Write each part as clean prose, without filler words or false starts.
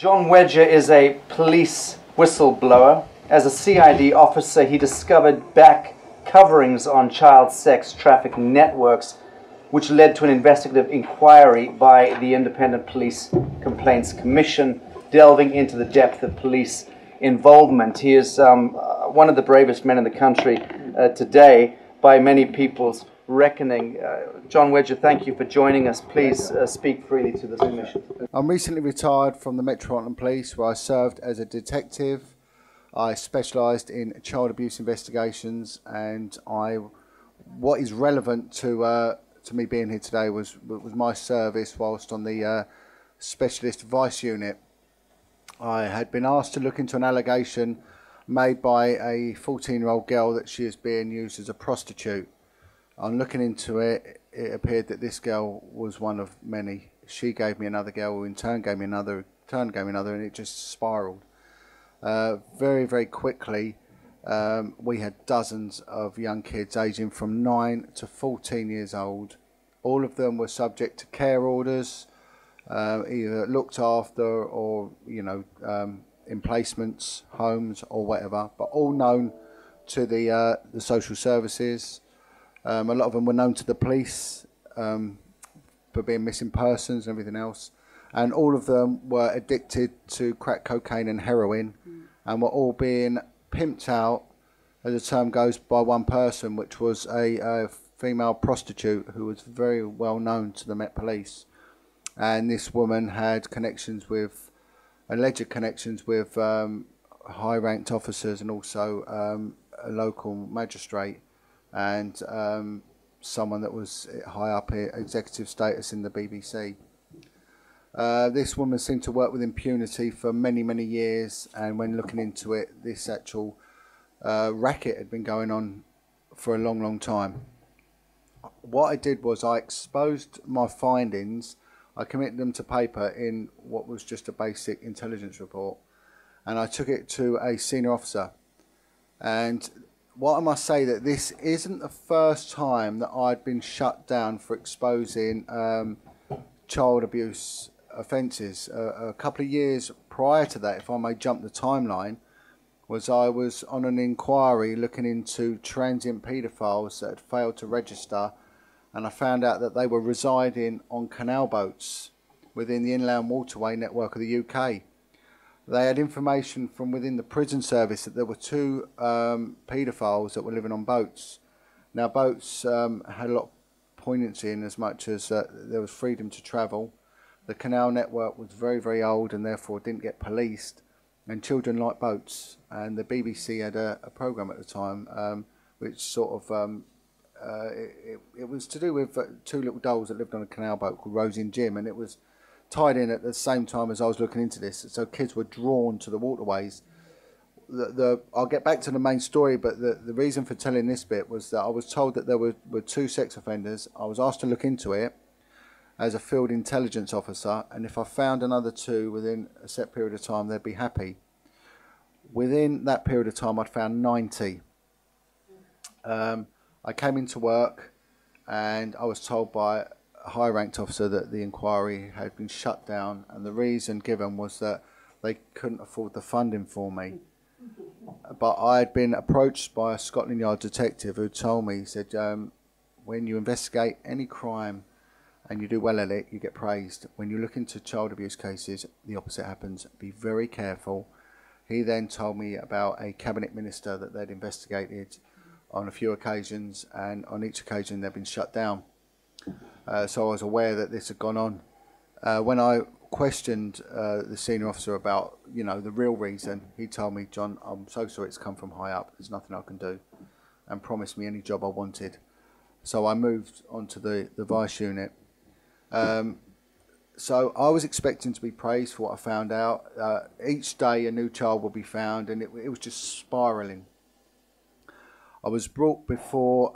Jon Wedger is a police whistleblower. As a CID officer, he discovered back coverings on child sex trafficking networks, which led to an investigative inquiry by the Independent Police Complaints Commission, delving into the depth of police involvement. He is one of the bravest men in the country today, by many people's reckoning. Jon Wedger, thank you for joining us. Please speak freely to this commission. I'm recently retired from the Metropolitan Police, where I served as a detective. I specialised in child abuse investigations, and what is relevant to me being here today was my service whilst on the Specialist Vice Unit. I had been asked to look into an allegation made by a 14-year-old girl that she is being used as a prostitute. On looking into it, it appeared that this girl was one of many. She gave me another girl, who in turn gave me another, and it just spiralled. Very, very quickly, we had dozens of young kids aging from 9 to 14 years old. All of them were subject to care orders, either looked after or, in placements, homes or whatever, but all known to the social services. A lot of them were known to the police for being missing persons and everything else. And all of them were addicted to crack cocaine and heroin, and were all being pimped out, as the term goes, by one person, which was a female prostitute who was very well known to the Met Police. And this woman had alleged connections with high-ranked officers, and also a local magistrate, and someone that was high up in executive status in the BBC. This woman seemed to work with impunity for many, many years, and when looking into it, this actual racket had been going on for a long, long time. What I did was I exposed my findings. I committed them to paper in what was just a basic intelligence report, and I took it to a senior officer. And what I must say, that this isn't the first time that I'd been shut down for exposing child abuse offences. A couple of years prior to that, if I may jump the timeline, I was on an inquiry looking into transient paedophiles that had failed to register, and I found out that they were residing on canal boats within the inland waterway network of the UK. They had information from within the prison service that there were 2 paedophiles that were living on boats. Now, boats had a lot of poignancy in as much as there was freedom to travel. The canal network was very, very old and therefore didn't get policed, and children liked boats. And the BBC had a programme at the time which sort of, it was to do with 2 little dolls that lived on a canal boat called Rosie and Jim, and it was tied in at the same time as I was looking into this, so kids were drawn to the waterways. I'll get back to the main story, but the reason for telling this bit was that I was told that there were 2 sex offenders. I was asked to look into it as a field intelligence officer, and if I found another 2 within a set period of time, they'd be happy. Within that period of time, I'd found 90. I came into work, and I was told by a high-ranked officer that the inquiry had been shut down, and the reason given was that they couldn't afford the funding for me. But I had been approached by a Scotland Yard detective who told me, he said, when you investigate any crime and you do well at it, you get praised. When you look into child abuse cases, the opposite happens. Be very careful. He then told me about a cabinet minister that they'd investigated on a few occasions, and on each occasion they'd been shut down. So I was aware that this had gone on. When I questioned the senior officer about, the real reason, he told me, "John, I'm so sorry, it's come from high up. There's nothing I can do," and promised me any job I wanted. So I moved on to the Vice Unit. So I was expecting to be praised for what I found out. Each day a new child would be found, and it was just spiralling. I was brought before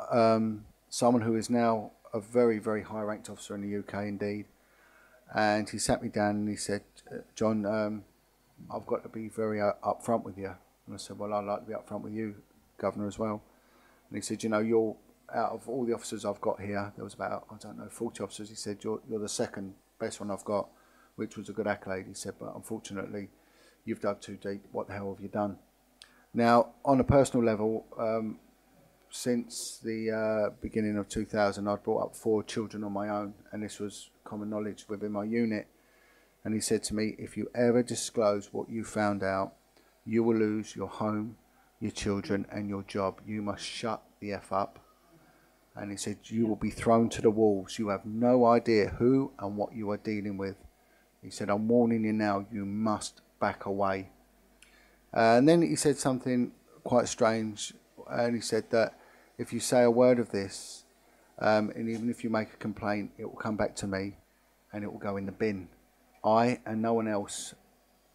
someone who is now a very, very high-ranked officer in the UK indeed, and he sat me down and he said, "John, I've got to be very upfront with you." And I said, "Well, I'd like to be upfront with you, Governor, as well." And he said, "You're, out of all the officers I've got here, there was about, 40 officers, he said, you're the second best one I've got. which was a good accolade. He said, but unfortunately, you've dug too deep. What the hell have you done? Now, on a personal level, since the beginning of 2000, I'd brought up 4 children on my own, and this was common knowledge within my unit. And he said to me, if you ever disclose what you found out, you will lose your home, your children, and your job. You must shut the F up. And he said, you will be thrown to the wolves. You have no idea who and what you are dealing with. He said, I'm warning you now, you must back away. And then he said something quite strange. And he said that if you say a word of this, and even if you make a complaint, it will come back to me and it will go in the bin. I and no one else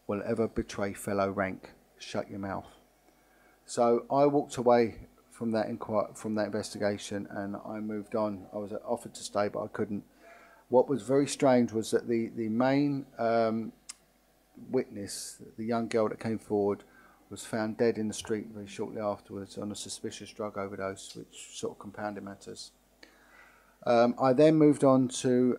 will ever betray fellow rank. Shut your mouth. So I walked away from that investigation, and I moved on. I was offered to stay, but I couldn't. What was very strange was that the main witness, the young girl that came forward, was found dead in the street very shortly afterwards on a suspicious drug overdose, which sort of compounded matters. I then moved on to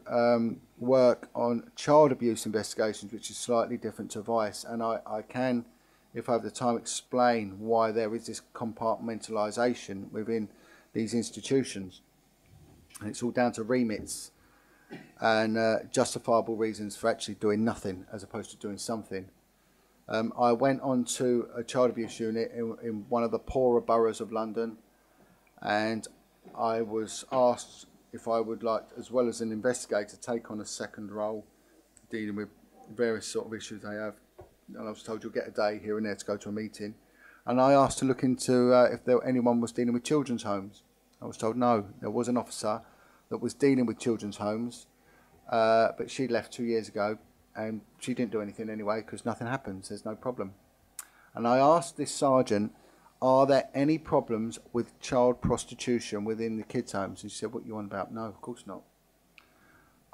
work on child abuse investigations, which is slightly different to vice, and I can, if I have the time, explain why there is this compartmentalisation within these institutions. And it's all down to remits and justifiable reasons for actually doing nothing as opposed to doing something. I went on to a child abuse unit in one of the poorer boroughs of London, and I was asked if I would like, as well as an investigator, take on a second role dealing with various sort of issues they have. And I was told you'll get a day here and there to go to a meeting. And I asked to look into if anyone was dealing with children's homes. I was told no, there was an officer that was dealing with children's homes, but she left 2 years ago, and she didn't do anything anyway because nothing happens, there's no problem. And I asked this sergeant, are there any problems with child prostitution within the kids' homes? And she said, what you on about? No, of course not.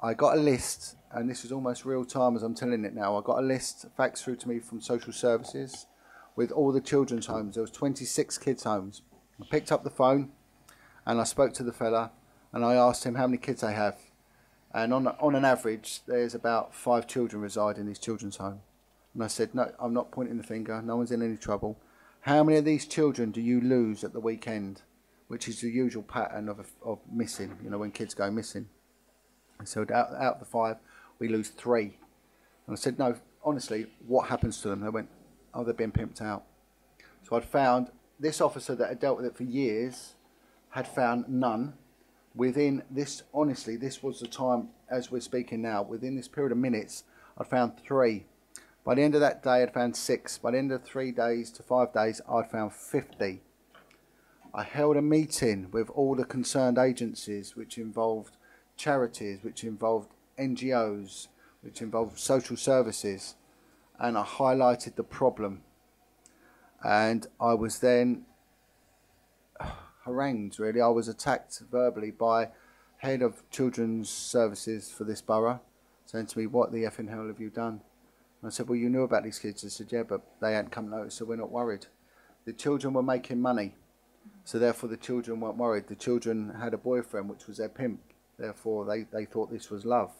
I got a list, and this is almost real time as I'm telling it now. I got a list faxed through to me from social services with all the children's homes. There was 26 kids' homes. I picked up the phone and I spoke to the fella, and I asked him how many kids they have. And on an average, there's about 5 children reside in these children's homes. And I said, no, I'm not pointing the finger. No one's in any trouble. How many of these children do you lose at the weekend? Which is the usual pattern of missing, you know, when kids go missing. And so out of the 5, we lose 3. And I said, no, honestly, what happens to them? They went, oh, they're being pimped out. So I'd found this officer that had dealt with it for years had found none. Within this, honestly, this was the time, as we're speaking now, within this period of minutes, I'd found 3. By the end of that day, I'd found 6. By the end of 3 days to 5 days, I'd found 50. I held a meeting with all the concerned agencies, which involved charities, which involved NGOs, which involved social services, and I highlighted the problem. And I was then harangued, really. I was attacked verbally by head of children's services for this borough, saying to me, what the effing hell have you done? And I said, well, you knew about these kids. I said, yeah, but they hadn't come notice, so we're not worried. The children were making money, so therefore the children weren't worried. The children had a boyfriend, which was their pimp. Therefore, they thought this was love.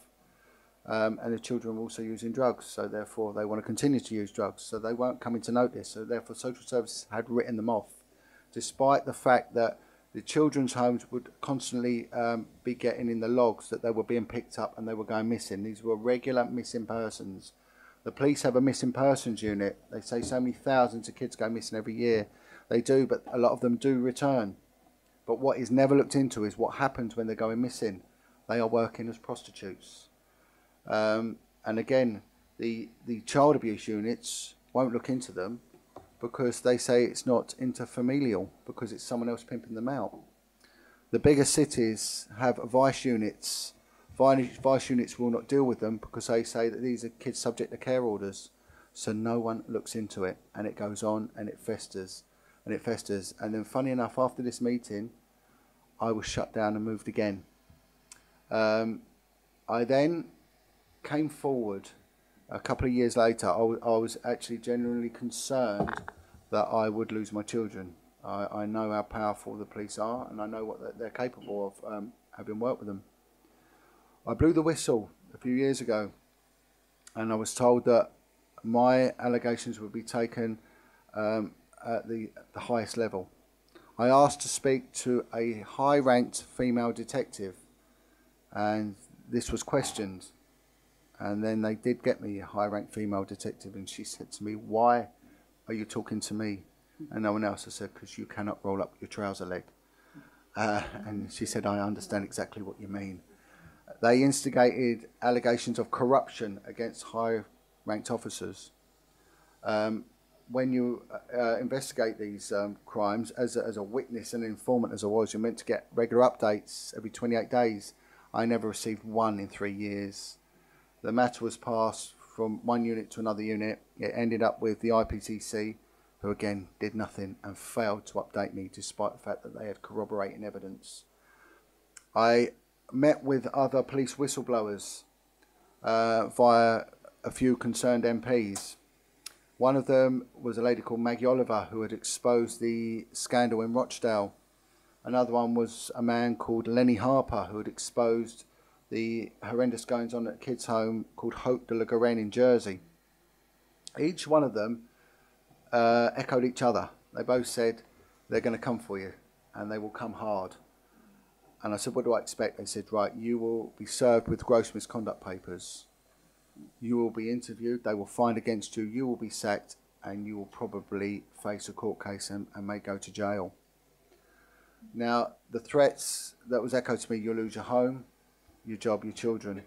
And the children were also using drugs, so therefore they want to continue to use drugs, so they weren't coming to notice. So therefore social services had written them off, despite the fact that the children's homes would constantly be getting in the logs that they were being picked up and they were going missing. These were regular missing persons. The police have a missing persons unit. They say so many thousands of kids go missing every year. They do, but a lot of them do return. But what is never looked into is what happens when they're going missing. They are working as prostitutes. And again, the child abuse units won't look into them because they say it's not interfamilial, because it's someone else pimping them out. The bigger cities have vice units. Vice units will not deal with them because they say that these are kids subject to care orders. So no one looks into it, and it goes on and it festers and it festers. And then funny enough, after this meeting, I was shut down and moved again. I then came forward a couple of years later. I was actually genuinely concerned that I would lose my children. I know how powerful the police are, and I know what they're capable of, having worked with them. I blew the whistle a few years ago, and I was told that my allegations would be taken at the highest level. I asked to speak to a high-ranked female detective, and this was questioned. And then they did get me a high-ranked female detective, and she said to me, "Why are you talking to me and no one else?" I said, "Because you cannot roll up your trouser leg." And she said, "I understand exactly what you mean." They instigated allegations of corruption against high-ranked officers. When you investigate these crimes, as a witness and informant as I was, you're meant to get regular updates every 28 days. I never received one in 3 years. The matter was passed from one unit to another unit. It ended up with the IPCC, who again did nothing and failed to update me despite the fact that they had corroborating evidence. I met with other police whistleblowers via a few concerned MPs. One of them was a lady called Maggie Oliver, who had exposed the scandal in Rochdale. Another one was a man called Lenny Harper, who had exposed the horrendous goings on at a kids' home called Hope de la Garenne in Jersey. Each one of them echoed each other. They both said, "They're going to come for you, and they will come hard." And I said, "What do I expect?" They said, "Right, you will be served with gross misconduct papers. You will be interviewed, they will find against you, you will be sacked, and you will probably face a court case and may go to jail." Now, the threats that was echoed to me: you'll lose your home, your job, your children.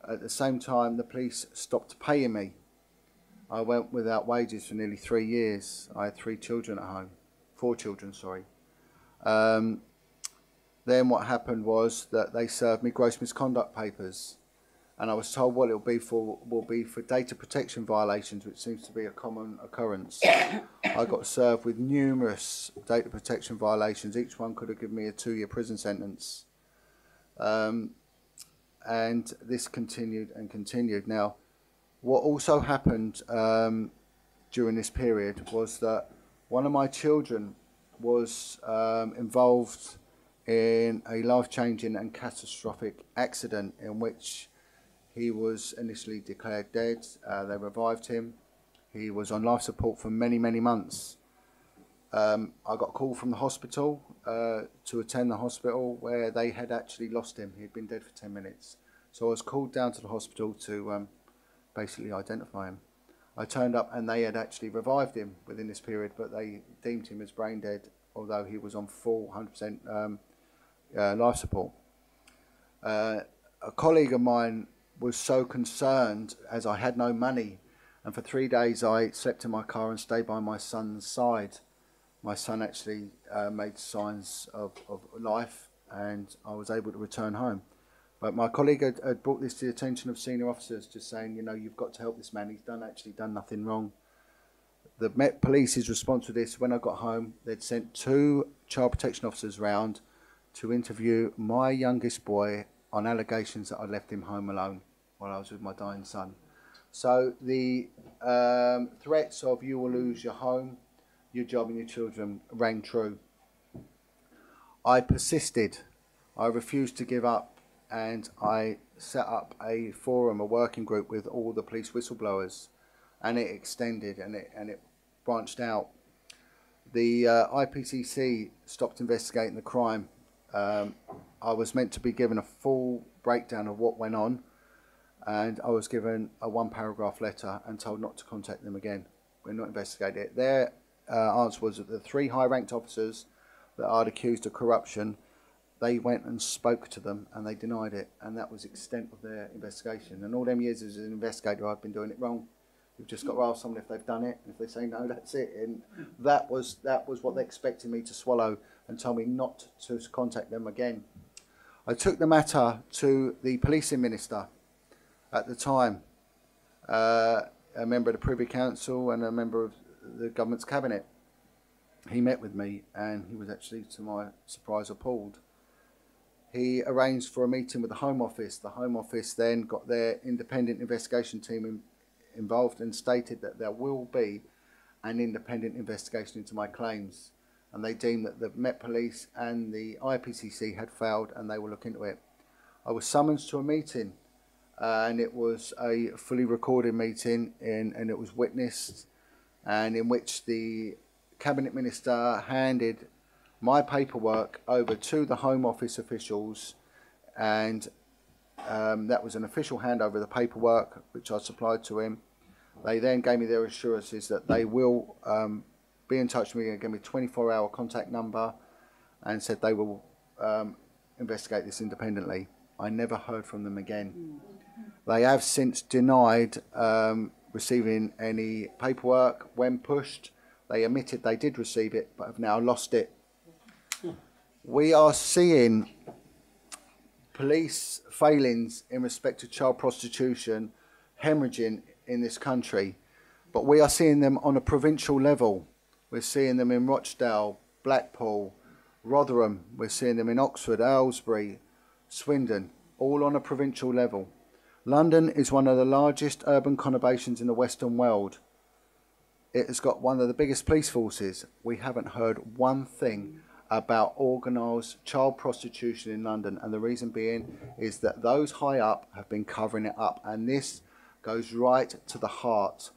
At the same time, the police stopped paying me. I went without wages for nearly 3 years. I had 3 children at home. 4 children, sorry. Then what happened was that they served me gross misconduct papers, and I was told what it will be for data protection violations, which seems to be a common occurrence. I got served with numerous data protection violations. Each one could have given me a 2-year prison sentence. And this continued and continued. Now, what also happened during this period was that one of my children was involved in a life-changing and catastrophic accident in which he was initially declared dead. They revived him. He was on life support for many, many months. I got a call from the hospital to attend the hospital where they had actually lost him. He'd been dead for 10 minutes. So I was called down to the hospital to basically identify him. I turned up and they had actually revived him within this period, but they deemed him as brain dead, although he was on full 100% life support. A colleague of mine was so concerned, as I had no money, and for 3 days I slept in my car and stayed by my son's side. My son actually made signs of life, and I was able to return home. But my colleague had brought this to the attention of senior officers, just saying, you know, you've got to help this man. He's actually done nothing wrong. The Met Police's response to this: when I got home, they'd sent 2 child protection officers round to interview my youngest boy on allegations that I left him home alone while I was with my dying son. So the threats of "you will lose your home, your job and your children" rang true. I persisted. I refused to give up, and I set up a forum, a working group with all the police whistleblowers, and it extended and it branched out. The IPCC stopped investigating the crime. I was meant to be given a full breakdown of what went on, and I was given a 1-paragraph letter and told not to contact them again. We're not investigating it. Their answer was that the 3 high-ranked officers that I'd accused of corruption, they went and spoke to them and they denied it, and that was the extent of their investigation. And all them years as an investigator, I've been doing it wrong. We've just got to ask someone if they've done it, and if they say no, that's it. And that was what they expected me to swallow, and told me not to contact them again. I took the matter to the policing minister at the time, a member of the Privy Council and a member of the government's cabinet. He met with me, and he was actually, to my surprise, appalled. He arranged for a meeting with the Home Office. The Home Office then got their independent investigation team involved and stated that there will be an independent investigation into my claims, and they deemed that the Met Police and the IPCC had failed and they will look into it. I was summoned to a meeting and it was a fully recorded meeting, and it was witnessed, and in which the Cabinet Minister handed my paperwork over to the Home Office officials, and that was an official handover of the paperwork which I supplied to him. They then gave me their assurances that they will be in touch with me and give me a 24-hour contact number, and said they will investigate this independently. I never heard from them again. They have since denied receiving any paperwork. When pushed, they admitted they did receive it, but have now lost it. We are seeing police failings in respect to child prostitution hemorrhaging in this country, but we are seeing them on a provincial level. We're seeing them in Rochdale, Blackpool, Rotherham. We're seeing them in Oxford, Aylesbury, Swindon, all on a provincial level. London is one of the largest urban conurbations in the Western world. It has got one of the biggest police forces. We haven't heard one thing about organised child prostitution in London, and the reason being is that those high up have been covering it up, and this goes right to the heart.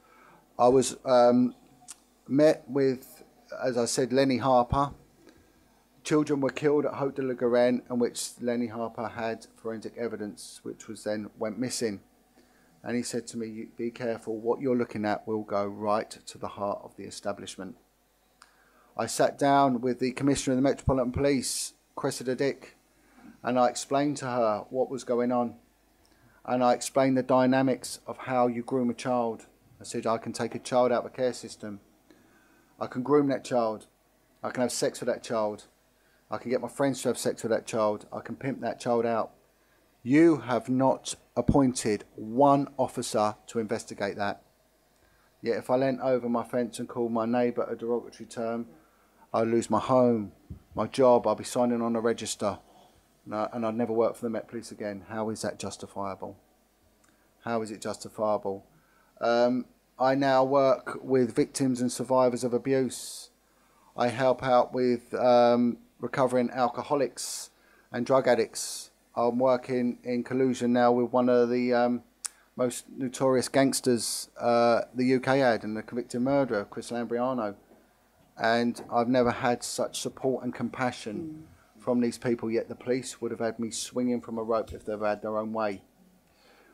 I was met with, as I said, Lenny Harper. Children were killed at Haute de la Garenne, in which Lenny Harper had forensic evidence which was then went missing. And he said to me, be careful, what you're looking at will go right to the heart of the establishment. I sat down with the Commissioner of the Metropolitan Police, Cressida Dick, and I explained to her what was going on. And I explained the dynamics of how you groom a child. I said, I can take a child out of a care system. I can groom that child. I can have sex with that child. I can get my friends to have sex with that child. I can pimp that child out. You have not appointed one officer to investigate that. Yet if I leant over my fence and called my neighbour a derogatory term, I'd lose my home, my job, I'd be signing on a register, and I'd never work for the Met Police again. How is that justifiable? How is it justifiable? I now work with victims and survivors of abuse. I help out with recovering alcoholics and drug addicts. I'm working in collusion now with one of the most notorious gangsters the UK had, and the convicted murderer, Chris Lambriano. And I've never had such support and compassion from these people, yet the police would have had me swinging from a rope if they've had their own way.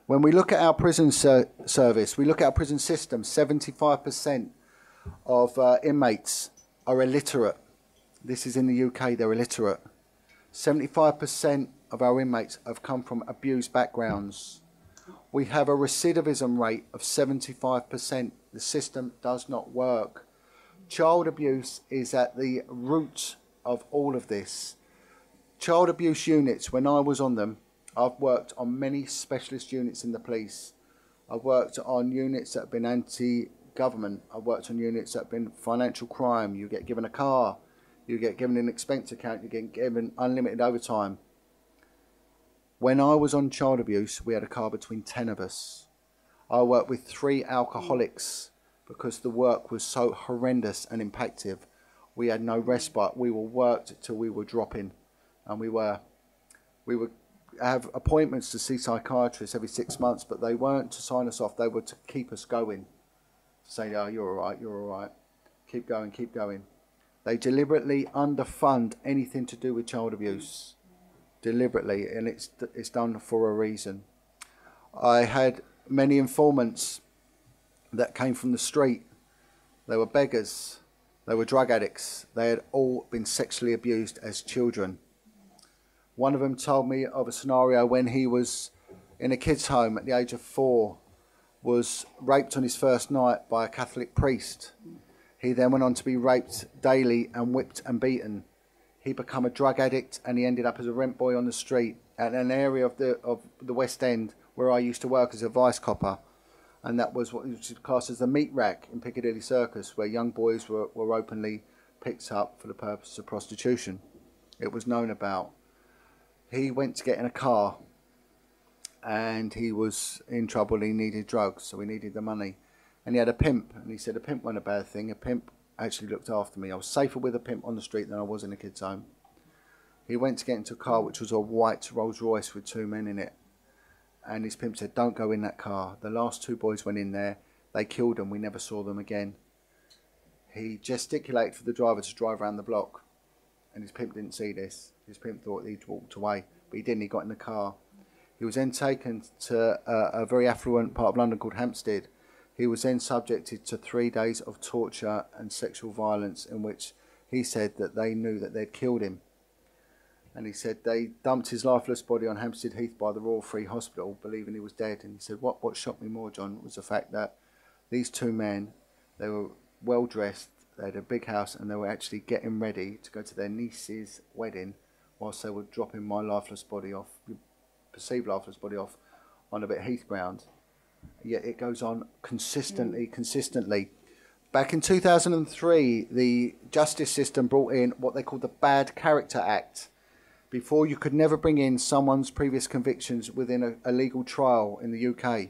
When we look at our prison service, we look at our prison system, 75% of inmates are illiterate. This is in the UK, they're illiterate. 75% of our inmates have come from abused backgrounds. We have a recidivism rate of 75%. The system does not work. Child abuse is at the root of all of this. Child abuse units, when I was on them, I've worked on many specialist units in the police. I've worked on units that have been anti-government. I've worked on units that have been financial crime. You get given a car. You get given an expense account. You get given unlimited overtime. When I was on child abuse, we had a car between 10 of us. I worked with 3 alcoholics because the work was so horrendous and impactful. We had no respite. We were worked till we were dropping, and we would have appointments to see psychiatrists every 6 months, but they weren't to sign us off. They were to keep us going, to say, "Oh, you're all right. You're all right. Keep going. Keep going." They deliberately underfund anything to do with child abuse, deliberately, and it's done for a reason. I had many informants that came from the street. They were beggars, they were drug addicts, they had all been sexually abused as children. One of them told me of a scenario when he was in a kids' home at the age of 4, was raped on his first night by a Catholic priest. He then went on to be raped daily and whipped and beaten. He became a drug addict, and he ended up as a rent boy on the street at an area of the West End where I used to work as a vice copper. And that was what was classed as the meat rack in Piccadilly Circus, where young boys were openly picked up for the purpose of prostitution. It was known about. He went to get in a car, and he was in trouble. He needed drugs, so he needed the money. And he had a pimp, and he said a pimp wasn't a bad thing. A pimp actually looked after me. I was safer with a pimp on the street than I was in a kid's home. He went to get into a car which was a white Rolls Royce with 2 men in it. and his pimp said, "Don't go in that car." The last two boys went in there. They killed them. We never saw them again. He gesticulated for the driver to drive around the block, and his pimp didn't see this. His pimp thought he'd walked away, but he didn't. He got in the car. He was then taken to a very affluent part of London called Hampstead. He was then subjected to 3 days of torture and sexual violence, in which he said that they knew that they'd killed him. And he said they dumped his lifeless body on Hampstead Heath by the Royal Free Hospital, believing he was dead. And he said, what shocked me more, John, was the fact that these two men, they were well dressed, they had a big house, and they were actually getting ready to go to their niece's wedding whilst they were dropping my lifeless body off, perceived lifeless body off, on a bit of heath ground. Yet it goes on consistently. Back in 2003, the justice system brought in what they called the Bad Character Act. Before, you could never bring in someone's previous convictions within a legal trial in the UK,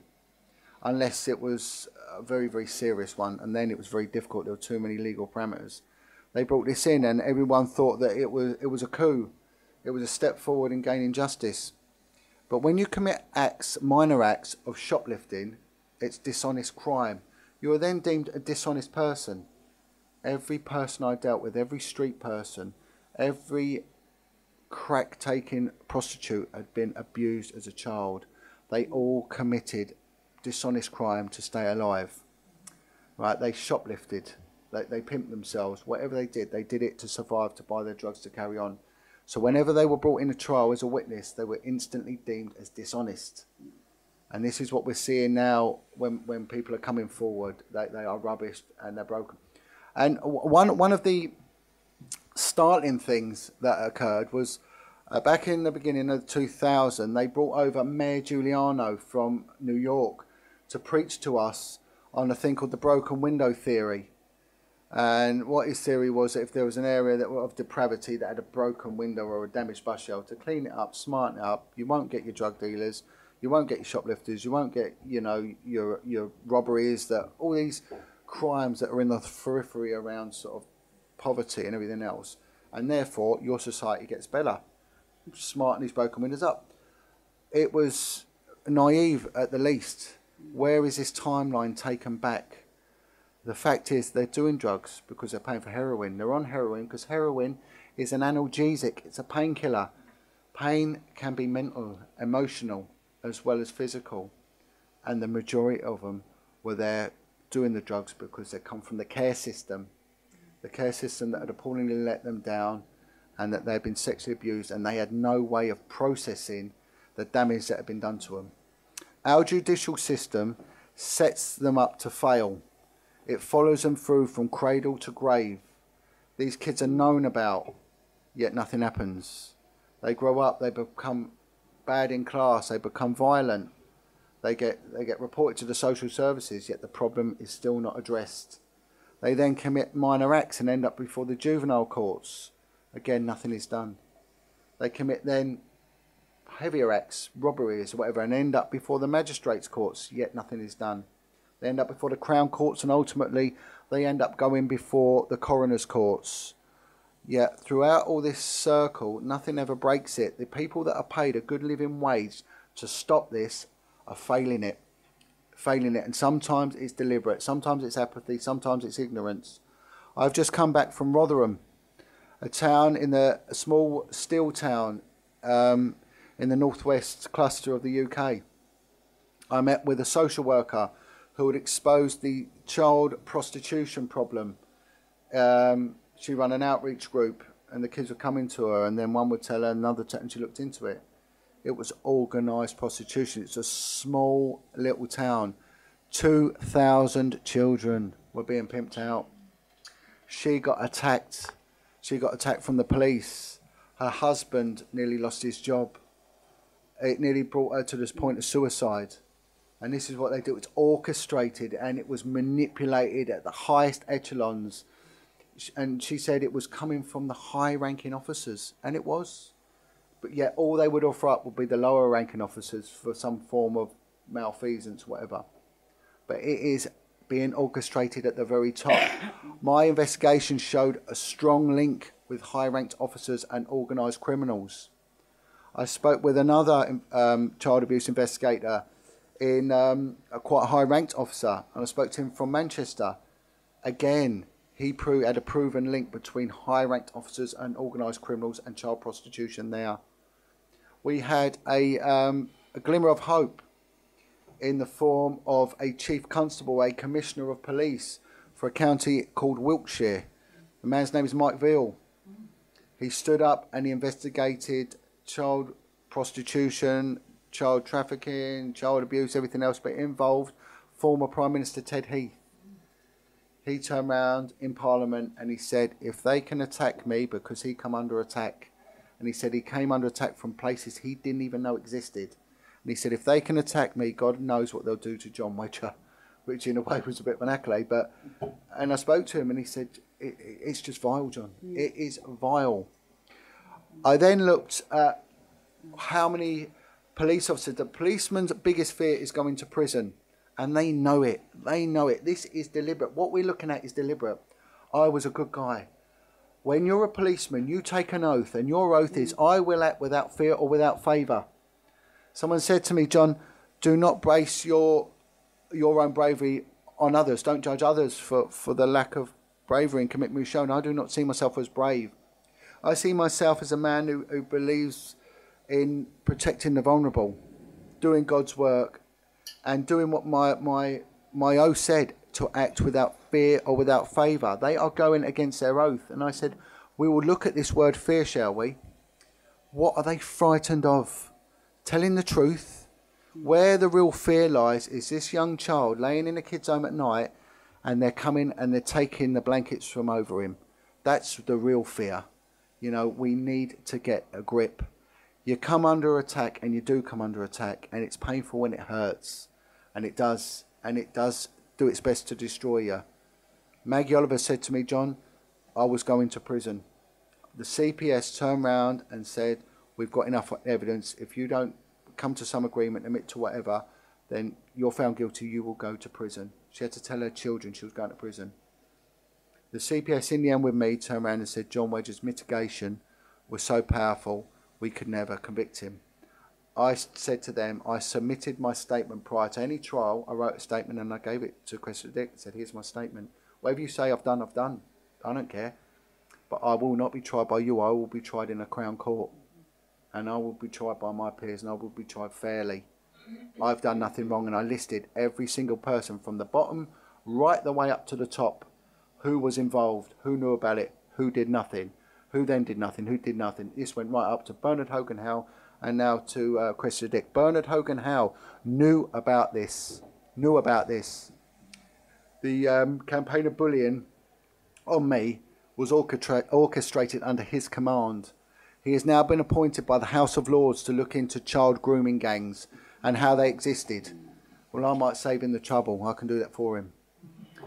unless it was a very, very serious one, and then it was very difficult. There were too many legal parameters. They brought this in, and everyone thought that it was a coup. It was a step forward in gaining justice. But when you commit minor acts of shoplifting, it's dishonest crime. You are then deemed a dishonest person. Every person I dealt with, every street person, every crack-taking prostitute had been abused as a child. They all committed dishonest crime to stay alive. Right? They shoplifted. They pimped themselves. Whatever they did it to survive, to buy their drugs, to carry on. So whenever they were brought in a trial as a witness, they were instantly deemed as dishonest. And this is what we're seeing now when people are coming forward. They are rubbish and they're broken. And one of the startling things that occurred was back in the beginning of 2000, they brought over Mayor Giuliano from New York to preach to us on a thing called the broken window theory. And what his theory was that if there was an area that of depravity that had a broken window or a damaged bus shelter, clean it up, smarten it up. You won't get your drug dealers, you won't get your shoplifters, you won't get, you know, your robberies, that all these crimes that are in the periphery around sort of poverty and everything else. And therefore, your society gets better. Smarten these broken windows up. It was naive at the least. Where is this timeline taken back? The fact is they're doing drugs because they're paying for heroin. They're on heroin because heroin is an analgesic. It's a painkiller. Pain can be mental, emotional, as well as physical. And the majority of them were there doing the drugs because they come from the care system. The care system that had appallingly let them down, and that they had been sexually abused, and they had no way of processing the damage that had been done to them. Our judicial system sets them up to fail. It follows them through from cradle to grave. These kids are known about, yet nothing happens. They grow up, they become bad in class, they become violent. They get reported to the social services, yet the problem is still not addressed. They then commit minor acts and end up before the juvenile courts. Again, nothing is done. They commit then heavier acts, robberies, or whatever, and end up before the magistrates' courts, yet nothing is done. They end up before the Crown Courts, and ultimately they end up going before the coroner's courts. Yet throughout all this circle, nothing ever breaks it. The people that are paid a good living wage to stop this are failing it. And sometimes it's deliberate, sometimes it's apathy, sometimes it's ignorance. I've just come back from Rotherham, a town a small steel town in the northwest cluster of the UK. I met with a social worker who had exposed the child prostitution problem. She ran an outreach group and the kids would come into her, and then one would tell her, another and she looked into it. It was organised prostitution. It's a small little town. 2,000 children were being pimped out. She got attacked. She got attacked from the police. Her husband nearly lost his job. It nearly brought her to this point of suicide. And this is what they do. It's orchestrated and it was manipulated at the highest echelons. And she said it was coming from the high-ranking officers. And it was. But yet all they would offer up would be the lower-ranking officers for some form of malfeasance, whatever. But it is being orchestrated at the very top. My investigation showed a strong link with high-ranked officers and organised criminals. I spoke with another child abuse investigator in a quite high-ranked officer, and I spoke to him from Manchester. Again, he had a proven link between high-ranked officers and organised criminals and child prostitution there. We had a glimmer of hope in the form of a chief constable, a commissioner of police for a county called Wiltshire. The man's name is Mike Veal. He stood up and he investigated child prostitution, child trafficking, child abuse, everything else, but it involved former Prime Minister Ted Heath. He turned around in Parliament and he said, if they can attack me, because he come under attack, and he said he came under attack from places he didn't even know existed. And he said, if they can attack me, God knows what they'll do to Jon Wedger, which in a way was a bit of an accolade. And I spoke to him and he said, it's just vile, John. It is vile. I then looked at how many police officers, the policeman's biggest fear is going to prison. And they know it. They know it. This is deliberate. What we're looking at is deliberate. I was a good guy. When you're a policeman, you take an oath, and your oath is, I will act without fear or without favour. Someone said to me, John, do not base your own bravery on others. Don't judge others for the lack of bravery and commitment shown. I do not see myself as brave. I see myself as a man who believes in protecting the vulnerable, doing God's work, and doing what my oath said, to act without fear or without favour. They are going against their oath. And I said, we will look at this word fear, shall we? What are they frightened of? Telling the truth. Where the real fear lies is this young child laying in a kid's home at night and they're coming and they're taking the blankets from over him. That's the real fear. You know, we need to get a grip. You come under attack, and you do come under attack, and it's painful when it hurts. And it does do its best to destroy you. Maggie Oliver said to me, John, I was going to prison. The CPS turned round and said, we've got enough evidence. If you don't come to some agreement, admit to whatever, then you're found guilty, you will go to prison. She had to tell her children she was going to prison. The CPS in the end with me turned around and said Jon Wedger's mitigation was so powerful we could never convict him. I said to them, I submitted my statement prior to any trial. I wrote a statement and I gave it to Cressida Dick and said, here's my statement. Whatever you say I've done, I've done. I don't care. But I will not be tried by you. I will be tried in a Crown Court. And I will be tried by my peers, and I will be tried fairly. I've done nothing wrong, and I listed every single person from the bottom right the way up to the top. Who was involved, who knew about it, who did nothing, who then did nothing, who did nothing. This went right up to Bernard Hogan-Howe and now to Cressida Dick. Bernard Hogan-Howe knew about this. The campaign of bullying on me was orchestrated under his command. He has now been appointed by the House of Lords to look into child grooming gangs and how they existed. Well, I might save him the trouble. I can do that for him.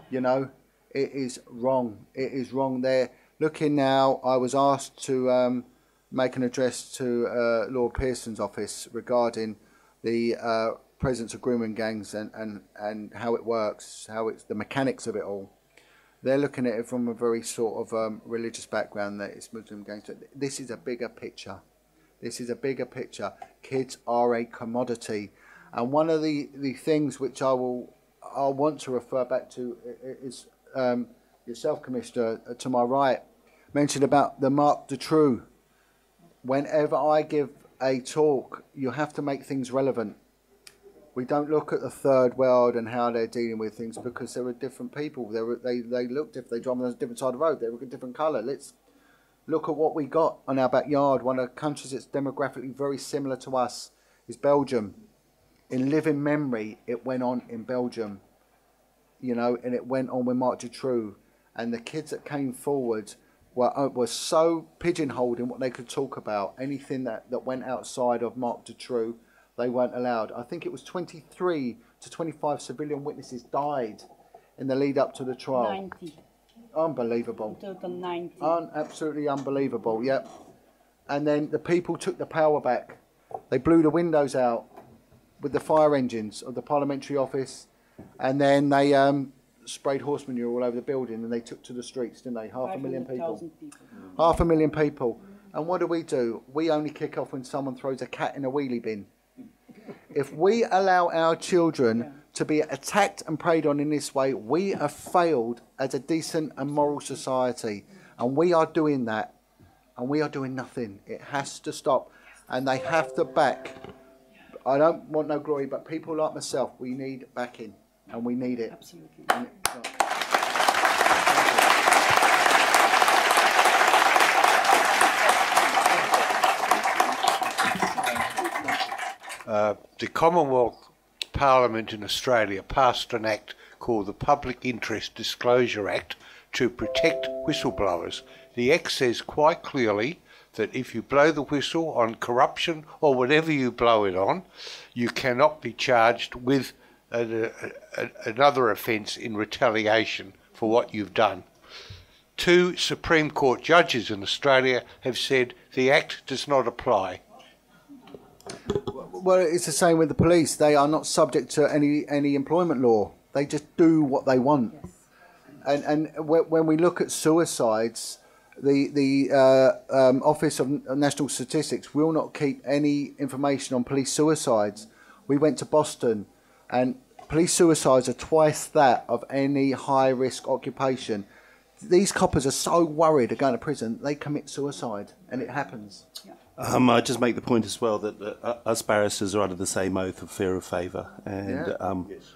You know, it is wrong. It is wrong there. Looking now, I was asked to make an address to Lord Pearson's office regarding the presence of grooming gangs and how it works, how it's the mechanics of it all. They're looking at it from a very sort of religious background, that it's Muslim gangs. This is a bigger picture. This is a bigger picture. Kids are a commodity. And one of the things which I want to refer back to is yourself, Commissioner, to my right, mentioned about the Marc Dutroux. Whenever I give a talk, you have to make things relevant. We don't look at the third world and how they're dealing with things, because there are different people. They look different. They drive on a different side of the road. They look a different colour. Let's look at what we got on our backyard. One of the countries that's demographically very similar to us is Belgium. In living memory, it went on in Belgium, you know, and it went on with Marc Dutroux. And the kids that came forward were so pigeonholed in what they could talk about. Anything that went outside of Marc Dutroux, they weren't allowed. I think it was 23 to 25 civilian witnesses died in the lead up to the trial. 90. Unbelievable. Total 90. Absolutely unbelievable, yep. And then the people took the power back. They blew the windows out with the fire engines of the parliamentary office, and then they sprayed horse manure all over the building, and they took to the streets, didn't they? 500,000 people. 500,000 people. And what do? We only kick off when someone throws a cat in a wheelie bin. If we allow our children to be attacked and preyed on in this way, we have failed as a decent and moral society. And we are doing that. And we are doing nothing. It has to stop. And they have to back. I don't want no glory, but people like myself, we need backing. And we need it. Absolutely. The Commonwealth Parliament in Australia passed an act called the Public Interest Disclosure Act to protect whistleblowers. The act says quite clearly that if you blow the whistle on corruption or whatever you blow it on, you cannot be charged with another offence in retaliation for what you've done. 2 Supreme Court judges in Australia have said the act does not apply. Well, it's the same with the police. They are not subject to any employment law. They just do what they want. Yes. And when we look at suicides, the Office of National Statistics will not keep any information on police suicides. We went to Boston, and police suicides are twice that of any high-risk occupation. These coppers are so worried of going to prison, they commit suicide, and it happens. Yeah. I just make the point as well that us barristers are under the same oath of fear of favour, and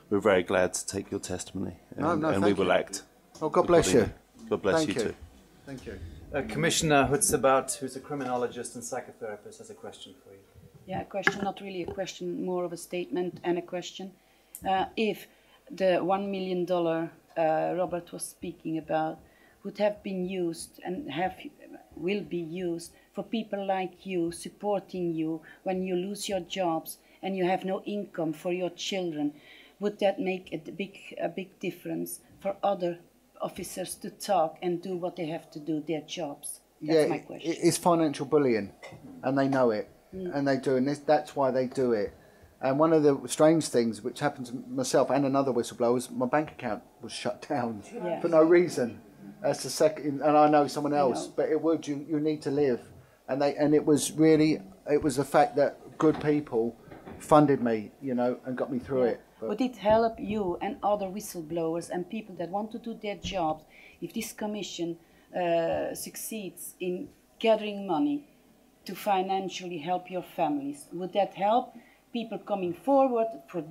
we're very glad to take your testimony, and we will act. Oh, God bless you. God bless you too. Thank you. Commissioner Hutsabat, who's a criminologist and psychotherapist, has a question for you. Yeah, a question, not really a question, more of a statement and a question. If the $1 million Robert was speaking about would have been used and will be used for people like you, supporting you when you lose your jobs and you have no income for your children, would that make a big difference for other officers to talk and do what they have to do, their jobs? That's my question. It's financial bullying, and they know it, and they do, and that's why they do it. And one of the strange things which happened to myself and another whistleblower was my bank account was shut down for no reason. That's the second, and I know someone else, but it would. You need to live, and it was the fact that good people funded me, and got me through it. Would it help you and other whistleblowers and people that want to do their jobs if this commission succeeds in gathering money to financially help your families? Would that help people coming forward to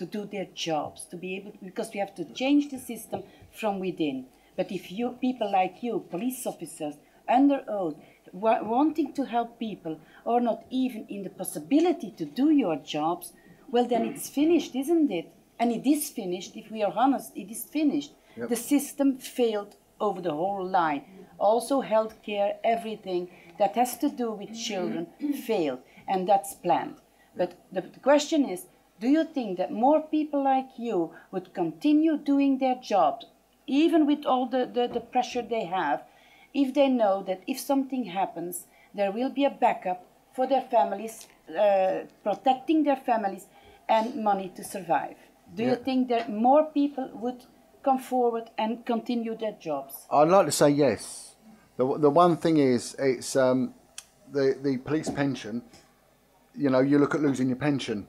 do their jobs, to be able to, because we have to change the system from within. But if people like you, police officers, under oath, wanting to help people, or not even in the possibility to do your jobs, well, then it's finished, isn't it? And it is finished, if we are honest, it is finished. Yep. The system failed over the whole line. Also healthcare, everything that has to do with children failed, and that's planned. But the question is, do you think that more people like you would continue doing their jobs, even with all the pressure they have, if they know that if something happens, there will be a backup for their families, protecting their families, and money to survive? Do you think that more people would come forward and continue their jobs? I'd like to say yes. The one thing is, it's the police pension. You look at losing your pension.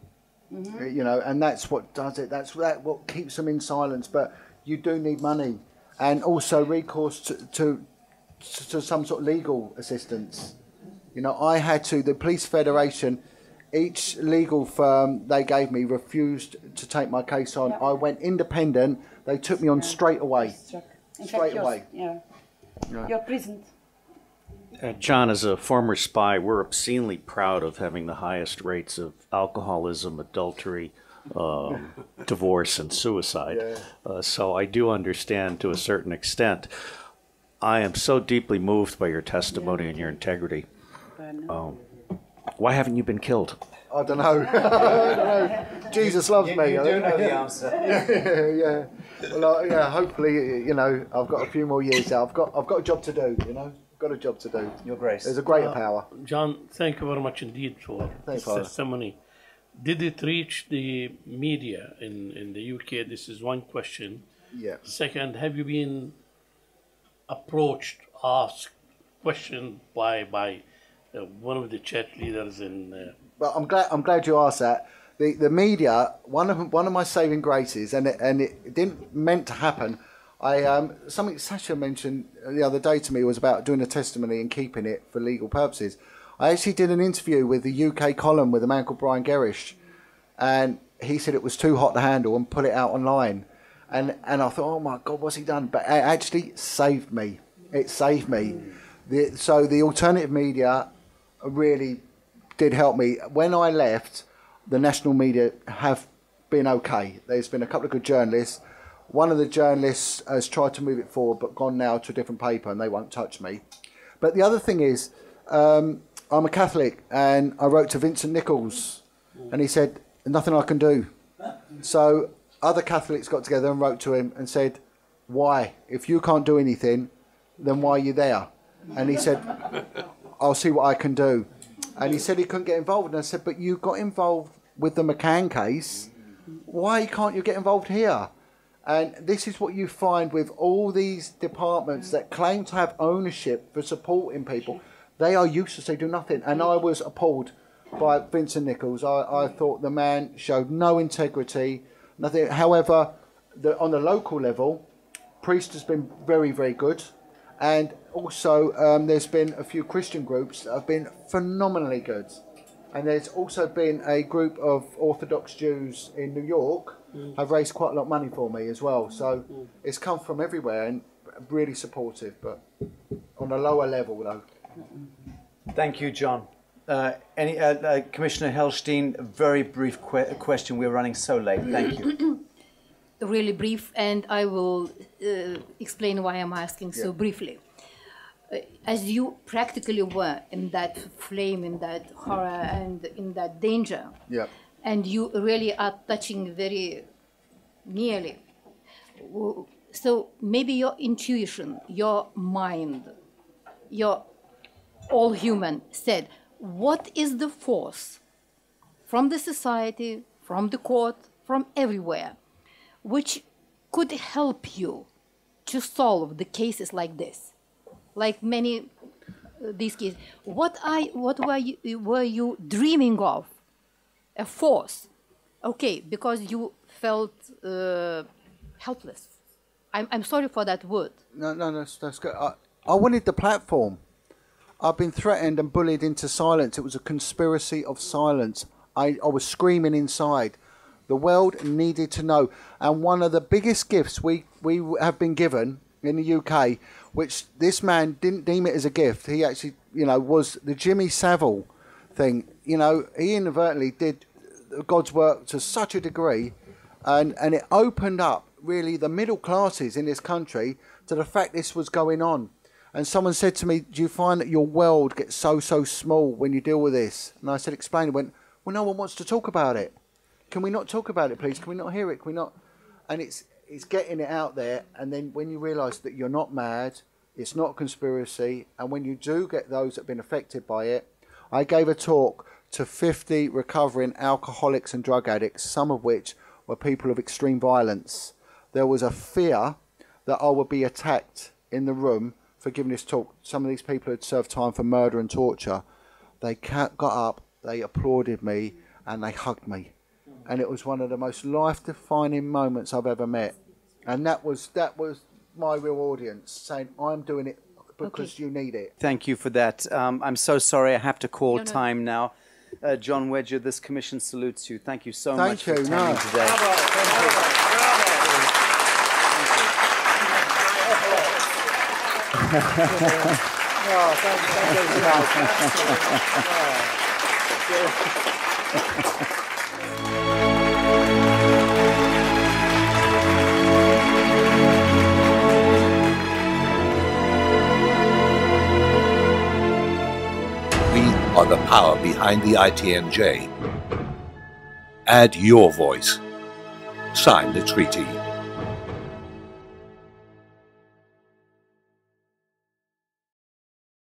And that's what does it. That's what keeps them in silence. But you do need money, and also recourse to some sort of legal assistance. I had to. The Police Federation, each legal firm they gave me refused to take my case on. I went independent. They took me on straight away. Straight away. You're prisoned. John, as a former spy, we're obscenely proud of having the highest rates of alcoholism, adultery, divorce, and suicide. So I do understand to a certain extent. I am so deeply moved by your testimony and your integrity. Why haven't you been killed? I don't know. I don't know. Jesus loves me. You do know the answer. Well, hopefully, I've got a few more years out. I've got a job to do, Got a job to do. Your Grace. There's a greater power. John, thank you very much indeed for this testimony. Did it reach the media in the UK? This is one question. Yeah. Second, have you been approached, asked questioned by one of the church leaders in. But I'm glad you asked that. The media, one of my saving graces, and it didn't meant to happen. Something Sasha mentioned the other day to me was about doing a testimony and keeping it for legal purposes. I actually did an interview with the UK column with a man called Brian Gerrish, and he said it was too hot to handle and put it out online. And I thought, oh my God, what's he done? But it actually saved me. It saved me. So the alternative media really did help me. When I left, the national media have been okay. There's been a couple of good journalists. One of the journalists has tried to move it forward, but gone now to a different paper, and they won't touch me. But the other thing is, I'm a Catholic, and I wrote to Vincent Nichols, and he said, nothing I can do. So other Catholics got together and wrote to him and said, why? If you can't do anything, then why are you there? And he said, I'll see what I can do. And he said he couldn't get involved. And I said, but you got involved with the McCann case. Why can't you get involved here? And this is what you find with all these departments that claim to have ownership for supporting people. They are useless. They do nothing. And I was appalled by Vincent Nichols. I thought the man showed no integrity, nothing. However, on the local level, Priest has been very, very good. And also, there's been a few Christian groups that have been phenomenally good. And there's also been a group of Orthodox Jews in New York have raised quite a lot of money for me as well. So it's come from everywhere and really supportive, but on a lower level though. Thank you, John. Commissioner Helstein, a very brief question. We're running so late. Thank you. Really brief, and I will explain why I'm asking so briefly. As you practically were in that flame, in that horror, and in that danger, and you really are touching very nearly. So maybe your intuition, your mind, your all human said, what is the force from the society, from the court, from everywhere, which could help you to solve the cases like this, like many these cases? What were you dreaming of? A force, okay, because you felt helpless. I'm sorry for that word. No, that's good. I wanted the platform. I've been threatened and bullied into silence. It was a conspiracy of silence. I was screaming inside. The world needed to know. And one of the biggest gifts we have been given in the UK, which this man didn't deem it as a gift. He actually, was the Jimmy Savile thing. He inadvertently did God's work to such a degree, and it opened up really the middle classes in this country to the fact this was going on. And someone said to me, do you find that your world gets so small when you deal with this? And I said, explain. He went, well, no one wants to talk about it. Can we not talk about it, please? Can we not hear it? Can we not? And it's getting it out there. And then when you realise that you're not mad, it's not a conspiracy. And when you do get those that have been affected by it, I gave a talk to 50 recovering alcoholics and drug addicts, some of which were people of extreme violence. There was a fear that I would be attacked in the room for giving this talk. Some of these people had served time for murder and torture. They got up, they applauded me, and they hugged me. And it was one of the most life-defining moments I've ever met. And that was my real audience, saying, I'm doing it because you need it. Thank you for that. I'm so sorry, I have to call time now. Jon Wedger, this commission salutes you. Thank you so much for attending today. We are the power behind the ITNJ. Add your voice. Sign the treaty.